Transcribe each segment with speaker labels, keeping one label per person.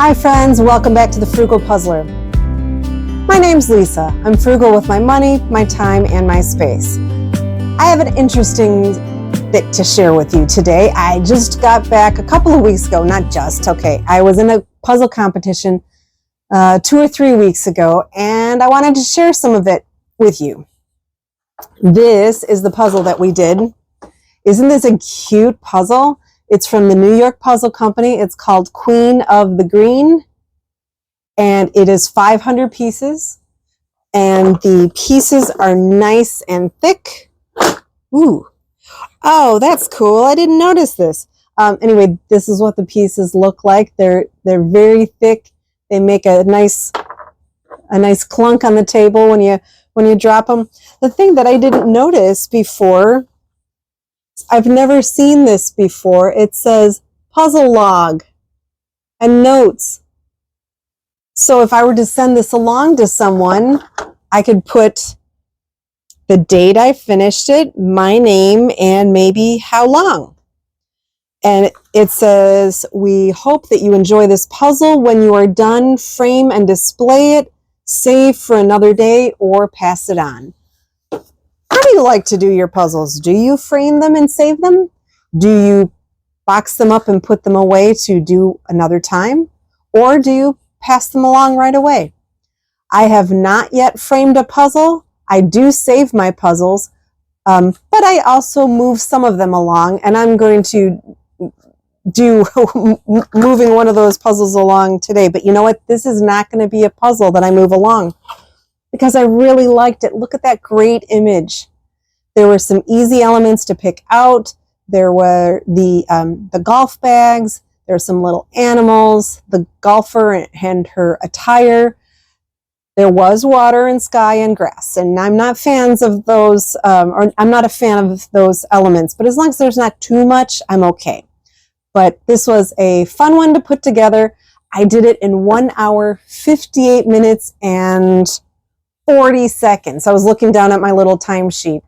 Speaker 1: Hi friends, welcome back to the Frugal Puzzler. My name's Lisa. I'm frugal with my money, my time, and my space. I have an interesting bit to share with you today. I just got back a couple of weeks ago, I was in a puzzle competition 2 or 3 weeks ago, and I wanted to share some of it with you. This is the puzzle that we did. Isn't this a cute puzzle? It's from the New York Puzzle Company. It's called Queen of the Green, and it is 500 pieces, and the pieces are nice and thick. Ooh, oh, that's cool. I didn't notice this. Anyway, this is what the pieces look like. They're very thick. They make a nice clunk on the table when you drop them. The thing that I didn't notice before, I've never seen this before. It says puzzle log and notes. So if I were to send this along to someone, I could put the date I finished it, my name, and maybe how long. And it says, we hope that you enjoy this puzzle. When you are done, frame and display it, save for another day, or pass it on. How do you like to do your puzzles? Do you frame them and save them? Do you box them up and put them away to do another time? Or do you pass them along right away? I have not yet framed a puzzle. I do save my puzzles, but I also move some of them along, and I'm going to do moving one of those puzzles along today. But you know what? This is not going to be a puzzle that I move along, because I really liked it. Look at that great image. There were some easy elements to pick out. There were the golf bags. There were some little animals, the golfer and her attire. There was water and sky and grass. And I'm not fans of those, or I'm not a fan of those elements. But as long as there's not too much, I'm okay. But this was a fun one to put together. I did it in 1 hour, 58 minutes, and 40 seconds. I was looking down at my little timesheet.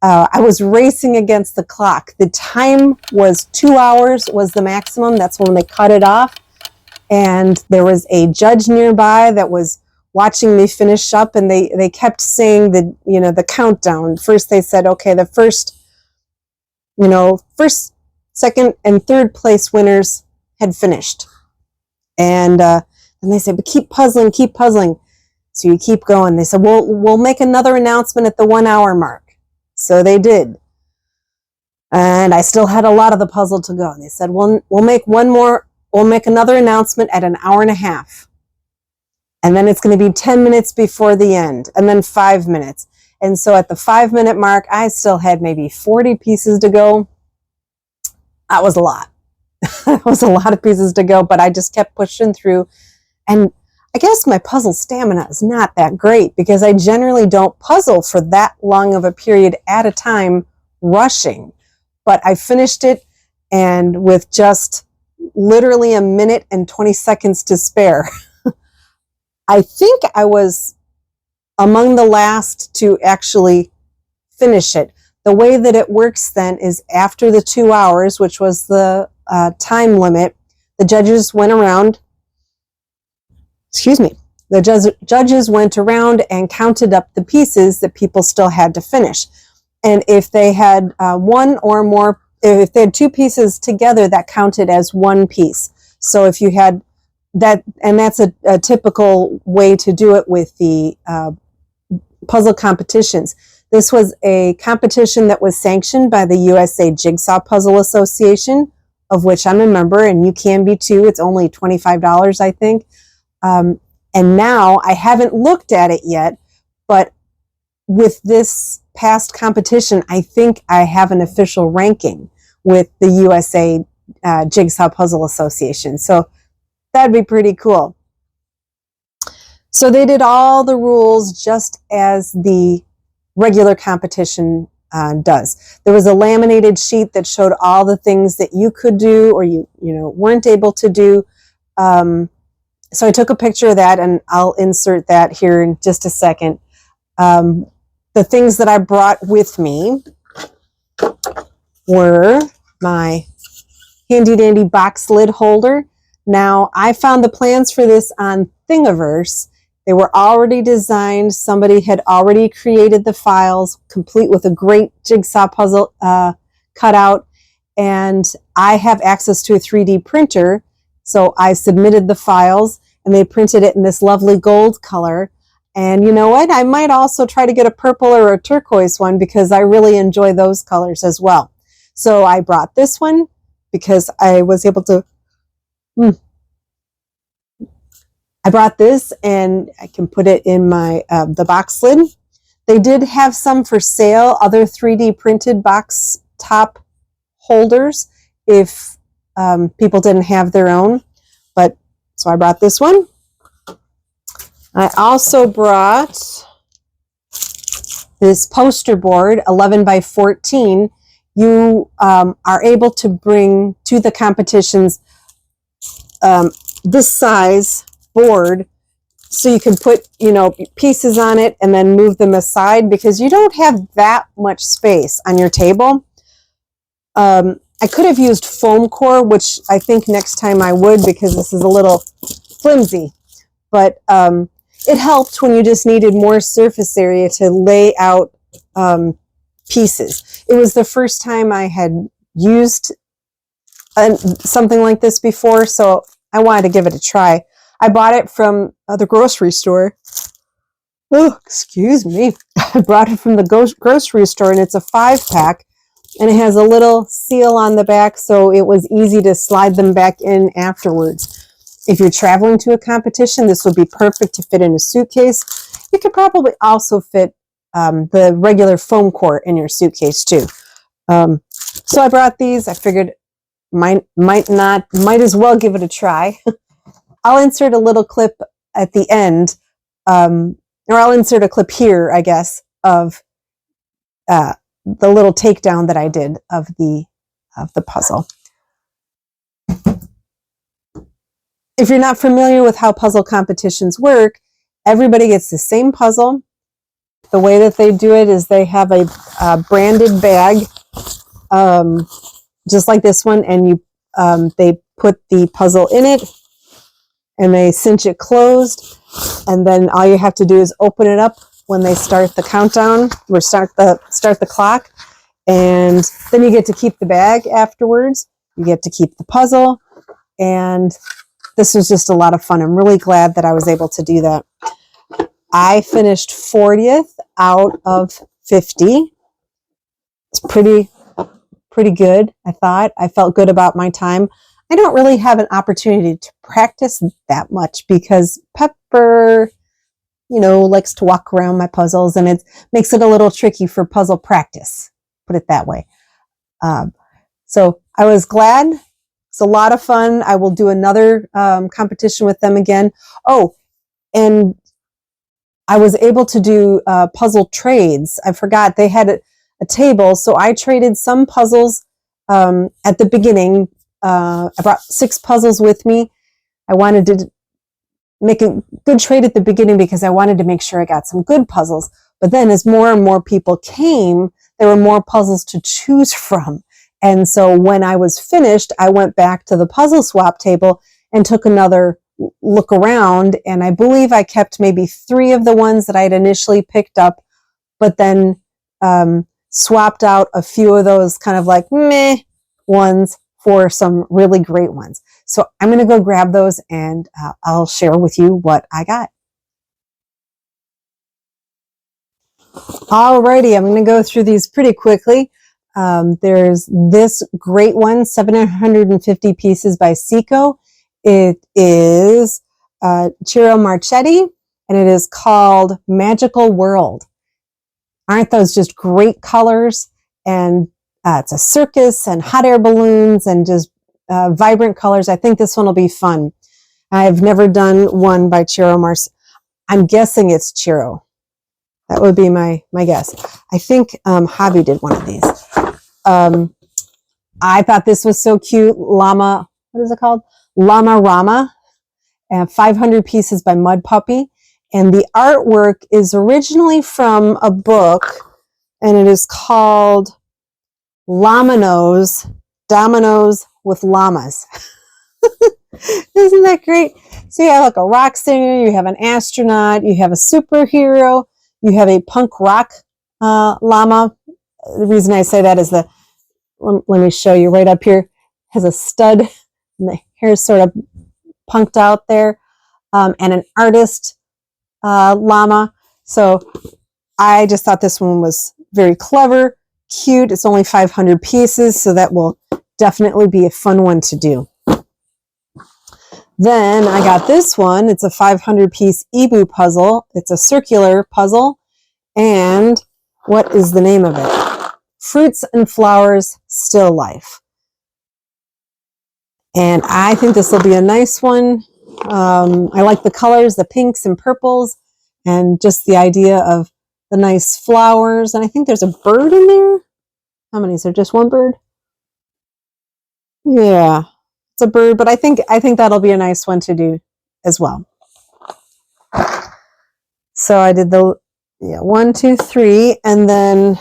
Speaker 1: I was racing against the clock. The time was 2 hours was the maximum. That's when they cut it off. And there was a judge nearby that was watching me finish up, and they kept saying the countdown. First they said, okay, the first, second, and third place winners had finished. And then they said, but keep puzzling, keep puzzling. So you keep going. They said, we'll make another announcement at the 1 hour mark. So they did. And I still had a lot of the puzzle to go. And they said, we'll make another announcement at 1.5 hours. And then it's going to be 10 minutes before the end, and then 5 minutes. And so at the 5-minute mark, I still had maybe 40 pieces to go. That was a lot. That was a lot of pieces to go, but I just kept pushing through. And I guess my puzzle stamina is not that great, because I generally don't puzzle for that long of a period at a time rushing. But I finished it, and with just literally 1 minute and 20 seconds to spare. I think I was among the last to actually finish it. The way that it works then is after the 2 hours, which was the time limit, the judges went around. The judges went around and counted up the pieces that people still had to finish. And if they had one or more, if they had 2 pieces together, that counted as 1 piece. So if you had that, and that's a typical way to do it with the puzzle competitions. This was a competition that was sanctioned by the USA Jigsaw Puzzle Association, of which I'm a member, and you can be too. It's only $25, I think. And now I haven't looked at it yet, but with this past competition, I think I have an official ranking with the USA Jigsaw Puzzle Association. So that'd be pretty cool. So they did all the rules just as the regular competition does. There was a laminated sheet that showed all the things that you could do or you weren't able to do. So I took a picture of that, and I'll insert that here in just a second. The things that I brought with me were my handy dandy box lid holder. Now, I found the plans for this on Thingiverse. They were already designed. Somebody had already created the files, complete with a great jigsaw puzzle cutout. And I have access to a 3D printer. So I submitted the files and they printed it in this lovely gold color. And you know what? I might also try to get a purple or a turquoise one because I really enjoy those colors as well. So I brought this one because I was able to... I brought this and I can put it in my the box lid. They did have some for sale, other 3D printed box top holders if people didn't have their own. But so I brought this one. I also brought this poster board, 11 by 14. You are able to bring to the competitions this size board so you can put, you know, pieces on it and then move them aside because you don't have that much space on your table. I could have used foam core, which I think next time I would because this is a little flimsy, but it helped when you just needed more surface area to lay out pieces. It was the first time I had used something like this before, so I wanted to give it a try. I bought it from the grocery store. Oh, excuse me. I brought it from the grocery store, and it's a 5-pack, and it has a little seal on the back, so it was easy to slide them back in afterwards. If you're traveling to a competition, this would be perfect to fit in a suitcase. You could probably also fit the regular foam core in your suitcase too. So I brought these. I figured might as well give it a try. I'll insert a little clip at the end, or I'll insert a clip here, I guess, of the little takedown that I did of the puzzle. If you're not familiar with how puzzle competitions work, everybody gets the same puzzle. The way that they do it is they have a branded bag, just like this one, and they put the puzzle in it, and they cinch it closed, and then all you have to do is open it up when they start the countdown or start the clock, and then you get to keep the bag afterwards. You get to keep the puzzle, and this was just a lot of fun. I'm really glad that I was able to do that. I finished 40th out of 50. It's pretty good, I thought. I felt good about my time. I don't really have an opportunity to practice that much because Pepper, you know, likes to walk around my puzzles, and it makes it a little tricky for puzzle practice, put it that way. So I was glad. It's a lot of fun. I will do another competition with them again. Oh, and I was able to do puzzle trades. I forgot they had a table, so I traded some puzzles at the beginning. I brought 6 puzzles with me. I wanted to make a good trade at the beginning because I wanted to make sure I got some good puzzles. But then as more and more people came, there were more puzzles to choose from. And so when I was finished, I went back to the puzzle swap table and took another look around. And I believe I kept maybe 3 of the ones that I had initially picked up, but then swapped out a few of those kind of like meh ones for some really great ones. So I'm going to go grab those and I'll share with you what I got. Alrighty, I'm going to go through these pretty quickly. There's this great one, 750 pieces by Seiko. It is Ciro Marchetti, and it is called Magical World. Aren't those just great colors? And it's a circus and hot air balloons and just vibrant colors. I think this one will be fun. I've never done one by Ciro Marchetti. I'm guessing it's Ciro. That would be my guess. I think Javi did one of these. I thought this was so cute. Llama, what is it called? Llama Rama. 500 pieces by Mud Puppy. And the artwork is originally from a book, and it is called Dominoes with Llamas. that great? So you have like a rock singer, you have an astronaut, you have a superhero, you have a punk rock llama. The reason I say that is let me show you right up here. Has a stud, and the hair is sort of punked out there, and an artist llama. So I just thought this one was very clever, cute. It's only 500 pieces, so that will definitely be a fun one to do. Then I got this one. It's a 500-piece Ebu puzzle. It's a circular puzzle. And what is the name of it? Fruits and Flowers, Still Life. And I think this will be a nice one. I like the colors, the pinks and purples, and just the idea of the nice flowers. And I think there's a bird in there. How many? Is there just one bird? Yeah, it's a bird, but I think that'll be a nice one to do as well. So I did the 1, 2, 3, and then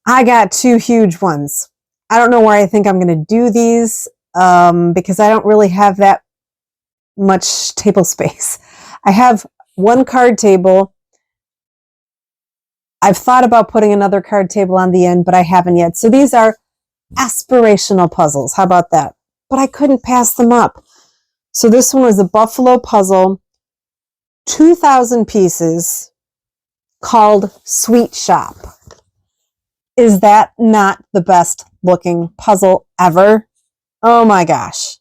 Speaker 1: I got 2 huge ones. I don't know where I think I'm going to do these because I don't really have that much table space. I have one card table. I've thought about putting another card table on the end, but I haven't yet. So these are aspirational puzzles. How about that? But I couldn't pass them up. So this one was a buffalo puzzle, 2,000 pieces, called Sweet Shop. Is that not the best looking puzzle ever? Oh my gosh.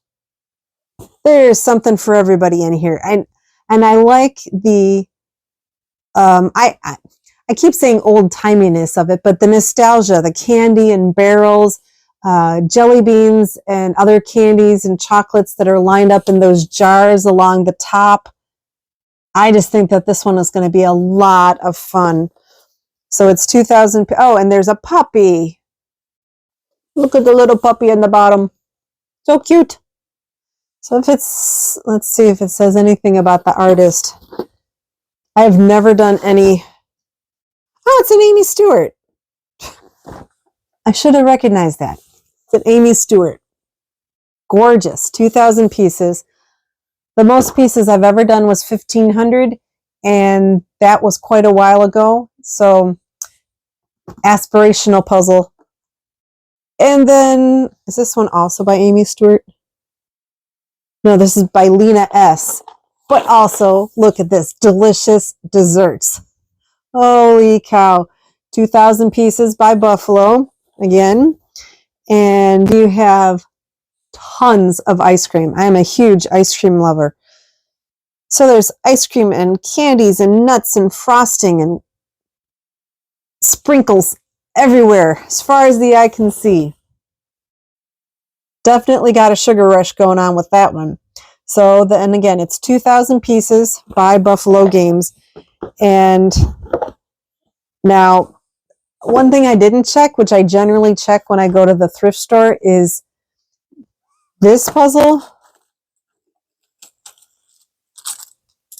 Speaker 1: There's something for everybody in here. And I like the I keep saying old timiness of it, but the nostalgia, the candy and barrels, jelly beans and other candies and chocolates that are lined up in those jars along the top. I just think that this one is going to be a lot of fun. So it's 2,000. Oh, and there's a puppy. Look at the little puppy in the bottom. So cute. So if it's, let's see if it says anything about the artist. I have never done any. Oh, it's an Amy Stewart. I should have recognized that. It's an Amy Stewart. Gorgeous. 2,000 pieces. The most pieces I've ever done was 1,500, and that was quite a while ago. So, aspirational puzzle. And then, is this one also by Amy Stewart? No, this is by Lena S. But also, look at this. Delicious desserts. Holy cow. 2,000 pieces by Buffalo. Again. And you have tons of ice cream. I am a huge ice cream lover. So there's ice cream and candies and nuts and frosting and sprinkles everywhere as far as the eye can see. Definitely got a sugar rush going on with that one. So and again, it's 2,000 pieces by Buffalo Games. And now, one thing I didn't check, which I generally check when I go to the thrift store, is this puzzle.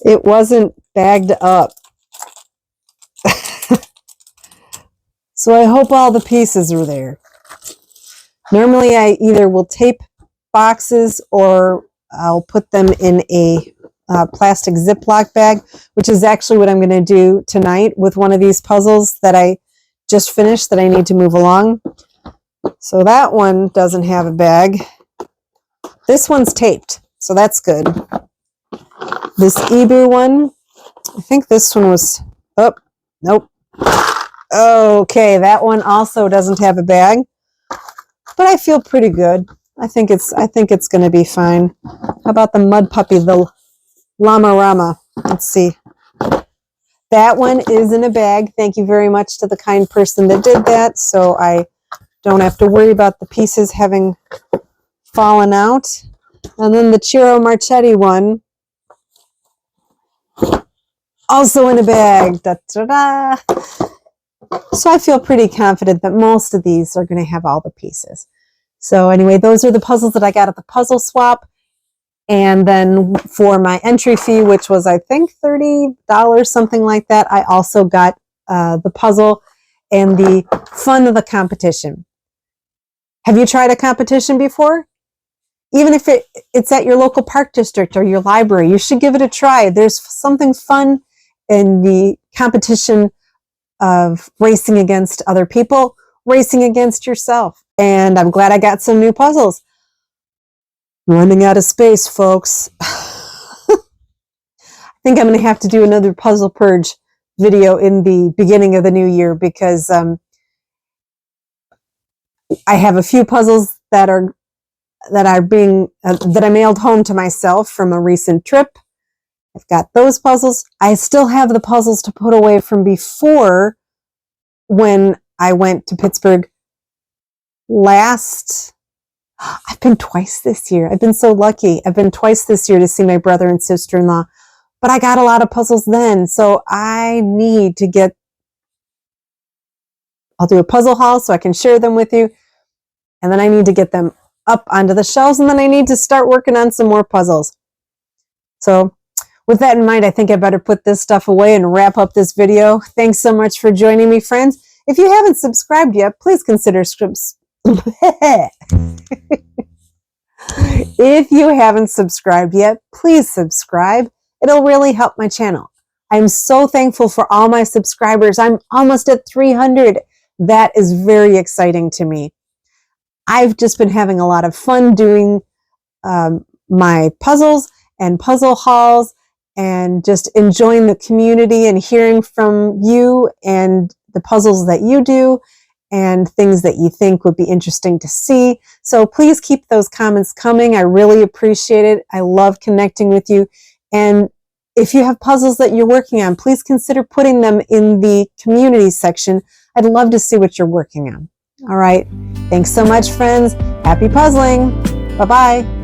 Speaker 1: It wasn't bagged up. So I hope all the pieces are there. Normally I either will tape boxes or I'll put them in a plastic Ziploc bag, which is actually what I'm going to do tonight with one of these puzzles that I just finished that I need to move along. So that one doesn't have a bag. This one's taped, so that's good. This Ebu one, I think this one was, oh, nope. Okay, that one also doesn't have a bag, but I feel pretty good. I think it's going to be fine. How about the mud puppy, the Llama Rama? Let's see. That one is in a bag. Thank you very much to the kind person that did that, so I don't have to worry about the pieces having fallen out. And then the Ciro Marchetti one, also in a bag. Da-da-da. So I feel pretty confident that most of these are going to have all the pieces. So anyway, those are the puzzles that I got at the puzzle swap. And then for my entry fee, which was I think $30, something like that, I also got the puzzle and the fun of the competition. Have you tried a competition before? even if it's at your local park district or your library, you should give it a try. There's something fun in the competition of racing against other people, racing against yourself. And I'm glad I got some new puzzles. Running out of space, folks. I think I'm going to have to do another puzzle purge video in the beginning of the new year, because I have a few puzzles that I mailed home to myself from a recent trip. I've got those puzzles. I still have the puzzles to put away from before, when I went to Pittsburgh last. I've been twice this year. I've been so lucky. I've been twice this year to see my brother and sister-in-law. But I got a lot of puzzles then, so I need to get. I'll do a puzzle haul so I can share them with you. And then I need to get them up onto the shelves, and then I need to start working on some more puzzles. So with that in mind, I think I better put this stuff away and wrap up this video. Thanks so much for joining me, friends. If you haven't subscribed yet, please consider If you haven't subscribed yet, please subscribe. It'll really help my channel. I'm so thankful for all my subscribers. I'm almost at 300. That is very exciting to me. I've just been having a lot of fun doing my puzzles and puzzle hauls, and just enjoying the community and hearing from you and the puzzles that you do and things that you think would be interesting to see. So please keep those comments coming. I really appreciate it. I love connecting with you. And if you have puzzles that you're working on, please consider putting them in the community section. I'd love to see what you're working on. All right. Thanks so much, friends. Happy puzzling. Bye-bye.